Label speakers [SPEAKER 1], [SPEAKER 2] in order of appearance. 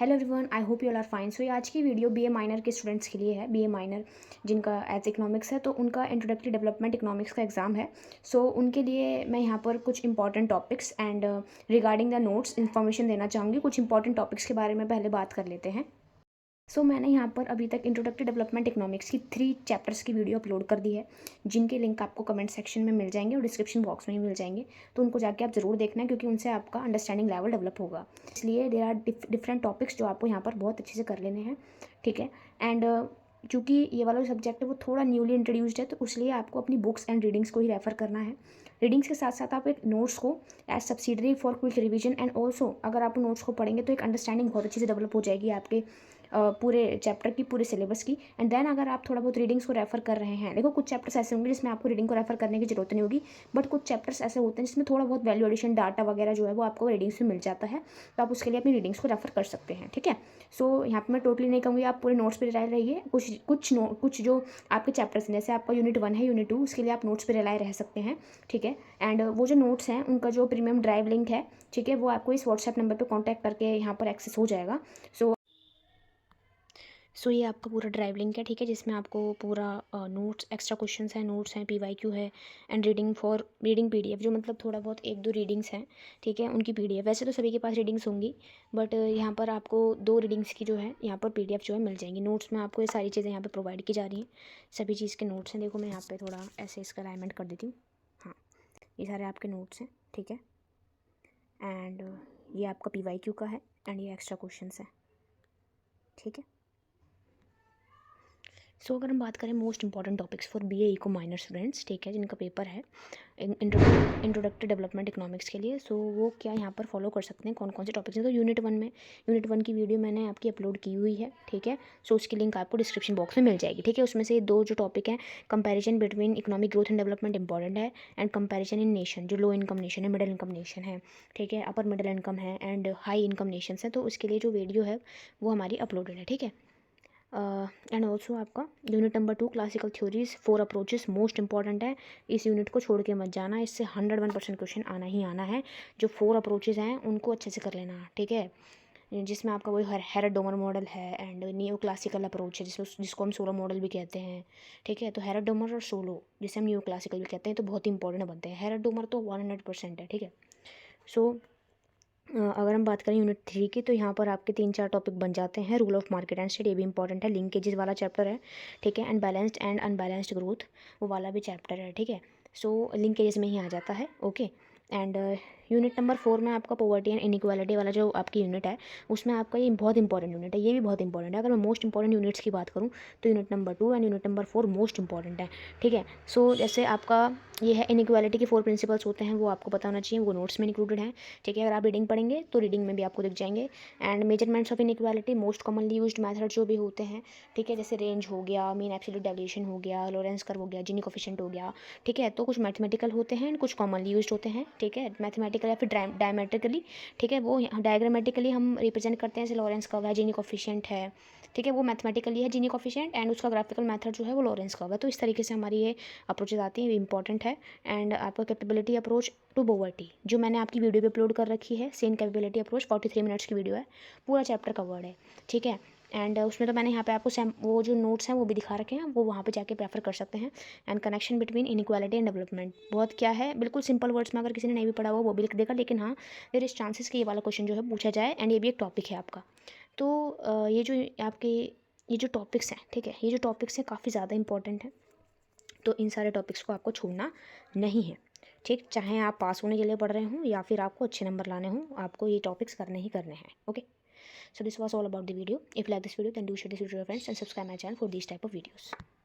[SPEAKER 1] Hello everyone, I hope you all are fine. So ये आज की वीडियो बीए माइनर के स्टूडेंट्स के लिए है। बीए माइनर जिनका एज इकोनॉमिक्स है, तो उनका इंट्रोडक्टरी डेवलपमेंट इकोनॉमिक्स का एग्जाम है। सो उनके लिए मैं यहाँ पर कुछ important topics and regarding the notes information देना चाहूँगी। कुछ इंपॉर्टेंट टॉपिक्स के बारे में पहले बात कर लेते हैं। मैंने यहाँ पर अभी तक इंट्रोडक्टरी डेवलपमेंट इकोनॉमिक्स की 3 चैप्टर्स की वीडियो अपलोड कर दी है, जिनके लिंक आपको कमेंट सेक्शन में मिल जाएंगे और डिस्क्रिप्शन बॉक्स में ही मिल जाएंगे। तो उनको जाके आप ज़रूर देखना, क्योंकि उनसे आपका अंडरस्टैंडिंग लेवल डेवलप होगा। इसलिए देर आर डिफरेंट टॉपिक्स जो आपको यहाँ पर बहुत अच्छे से कर लेने हैं, ठीक है। एंड चूँकि ये वाला सब्जेक्ट है वो थोड़ा न्यूली इंट्रोड्यूस्ड है, तो इसलिए आपको अपनी बुक्स एंड रीडिंग्स को ही रेफर करना है। रीडिंग्स के साथ साथ आप एक नोट्स को as subsidiary for quick revision and also अगर आप नोट्स को पढ़ेंगे तो एक अंडरस्टैंडिंग बहुत अच्छे से डेवलप हो जाएगी आपके पूरे चैप्टर की, पूरे सिलेबस की। एंड देन अगर आप थोड़ा बहुत रीडिंग्स को रेफर कर रहे हैं, देखो कुछ चैप्टर्स ऐसे होंगे जिसमें आपको रीडिंग को रेफर करने की जरूरत नहीं होगी, बट कुछ चैप्टर्स ऐसे होते हैं जिसमें थोड़ा बहुत वैल्यू एडिशन डाटा वगैरह जो है वो आपको रीडिंग्स में मिल जाता है, तो आप उसके लिए अपनी रीडिंग्स को रेफर कर सकते हैं, ठीक है। यहाँ पर मैं टोटली नहीं कहूँगी आप पूरे नोट्स पर रिलाय रहिए। कुछ जो आपके चैप्टर्स हैं, जैसे आपका यूनिट 1 है, यूनिट 2, उसके लिए आप नोट्स पर रिलाय रह सकते हैं, ठीक है। एंड वो जो नोट्स हैं उनका जो प्रीमियम ड्राइव लिंक है, ठीक है, वो आपको इस व्हाट्सएप नंबर पर कॉन्टैक्ट करके यहाँ पर एक्सेस हो जाएगा। ये आपका पूरा ड्राइव लिंक है, ठीक है, जिसमें आपको पूरा नोट्स, एक्स्ट्रा क्वेश्चंस हैं, नोट्स हैं, पीवाईक्यू है एंड रीडिंग पीडीएफ, जो मतलब थोड़ा बहुत 1-2 रीडिंग्स हैं, ठीक है, उनकी पीडीएफ। वैसे तो सभी के पास रीडिंग्स होंगी, बट यहाँ पर आपको 2 रीडिंग्स की जो है यहाँ पर पीडीएफ जो है मिल जाएंगी। नोट्स में आपको ये सारी चीज़ें यहाँ पर प्रोवाइड की जा रही हैं, सभी चीज़ के नोट्स हैं। देखो मैं यहाँ पर थोड़ा ऐसे इसका अलाइनमेंट कर देती हूँ। हाँ, ये सारे आपके नोट्स हैं, ठीक है। एंड ये आपका पीवाईक्यू का है एंड ये एक्स्ट्रा क्वेश्चन है, ठीक है। अगर हम बात करें most important topics for BA eco minor students, ठीक है, जिनका पेपर है इंट्रोडक्टरी डेवलपमेंट इकोनॉमिक्स के लिए, वो क्या यहाँ पर फॉलो कर सकते हैं, कौन कौन से टॉपिक्स हैं। तो यूनिट 1 की वीडियो मैंने आपकी अपलोड की हुई है, ठीक है। उसकी लिंक आपको डिस्क्रिप्शन बॉक्स में मिल जाएगी, ठीक है। उसमें से 2 जो टॉपिक हैं, comparison between economic growth and development important है, एंड कंपैरिजन इन नेशन, जो लो इनकम नेशन है, मिडिल इनकम नेशन है, ठीक है, अपर मिडिल इनकम है एंड हाई इनकम नेशन है। तो उसके लिए जो वीडियो है वो हमारी अपलोडेड है, ठीक है। एंड ऑल्सो आपका unit number 2 classical theories 4 approaches most important है। इस यूनिट को छोड़ के मत जाना, इससे 101% क्वेश्चन आना ही आना है। जो 4 अप्रोचेस हैं उनको अच्छे से कर लेना, ठीक है, जिसमें आपका वही हेराडोमर मॉडल है एंड नियो क्लासिकल अप्रोच है, जिसको हम सोलो मॉडल भी कहते हैं, ठीक है। तो हेराडोमर और सोलो, जिसे हम नियो क्लासिकल भी कहते हैं, तो बहुत इंपॉर्टेंट बनते हैं। हेराडोमर तो 100% है, ठीक है। अगर हम बात करें यूनिट 3 की, तो यहाँ पर आपके 3-4 टॉपिक बन जाते हैं। Rule of market and state, ये भी इंपॉर्टेंट है, लिंकेजेस वाला चैप्टर है, ठीक है। And balanced and unbalanced growth, वो वाला भी चैप्टर है, ठीक है। लिंकेजेस में ही आ जाता है, ओके। एंड यूनिट नंबर 4 में आपका पॉवर्टी एंड इनइक्वालिटी वाला जो आपकी यूनिट है, उसमें आपका ये बहुत इंपॉर्टेंट यूनिट है, ये भी बहुत इंपॉर्टेंट है। अगर मैं मोस्ट इंपॉर्टेंट यूनिट्स की बात करूँ तो unit number 2 and unit number 4 most important है, ठीक है। जैसे आपका ये है इनइक्वालिटी के 4 प्रिंसिपल्स होते हैं, वो आपको पता होना चाहिए, वो नोट्स में इंक्लूडेड हैं, ठीक है। अगर आप रीडिंग पढ़ेंगे तो रीडिंग में भी आपको दिख जाएंगे। And measurements of inequality, most commonly used method जो भी होते हैं, ठीक है, जैसे रेंज हो गया, मीन एब्सोल्यूट डेविएशन हो गया, लोरेंस कर्व हो गया, जीनी कोफिशिएंट हो गया, ठीक है। तो कुछ मैथमेटिकल होते हैं, कुछ कॉमनली यूज्ड होते हैं, ठीक है। मैथमेटिकल या फिर डायमेट्रिकली, ठीक है, वो डायग्रामेटिकली हम रिप्रेजेंट करते हैं, जैसे लॉरेंस कर्व है, जीनी कोफिशिएंट है, ठीक है, वो मैथमेटिकली है जीनी कोफिशिएंट, एंड उसका ग्राफिकल मेथड जो है वो लॉरेंस कर्व है। तो इस तरीके से हमारी ये अप्रोचेज आती हैं, ये इंपॉर्टेंट है। एंड आपका कैपेबिलिटी अप्रोच टू पॉवर्टी, जो मैंने आपकी वीडियो पे अपलोड कर रखी है, सेम कैपेबिलिटी अप्रोच 43 मिनट्स की वीडियो है, पूरा चैप्टर कवर्ड है, ठीक है। एंड उसमें तो मैंने यहाँ पे आपको वो जो नोट्स हैं वो भी दिखा रखे हैं, वो वहाँ पे जाके प्रेफर कर सकते हैं। And connection between inequality and development, बहुत क्या है, बिल्कुल सिंपल वर्ड्स में अगर किसी ने नहीं भी पढ़ा हुआ वो भी लिख देगा, लेकिन हाँ, देयर इज चांसेस कि ये वाला क्वेश्चन जो है पूछा जाए, एंड ये भी एक टॉपिक है आपका। ये जो आपके ये जो टॉपिक्स हैं, ठीक है, ये जो टॉपिक्स हैं काफ़ी ज़्यादा इंपॉर्टेंट हैं, तो इन सारे टॉपिक्स को आपको छोड़ना नहीं है, ठीक। चाहे आप पास होने के लिए पढ़ रहे हों या फिर आपको अच्छे नंबर लाने हों, आपको ये टॉपिक्स करने ही करने हैं, okay. This was all about the video. If like this video then do share this video your friends and subscribe my channel for this type of videos.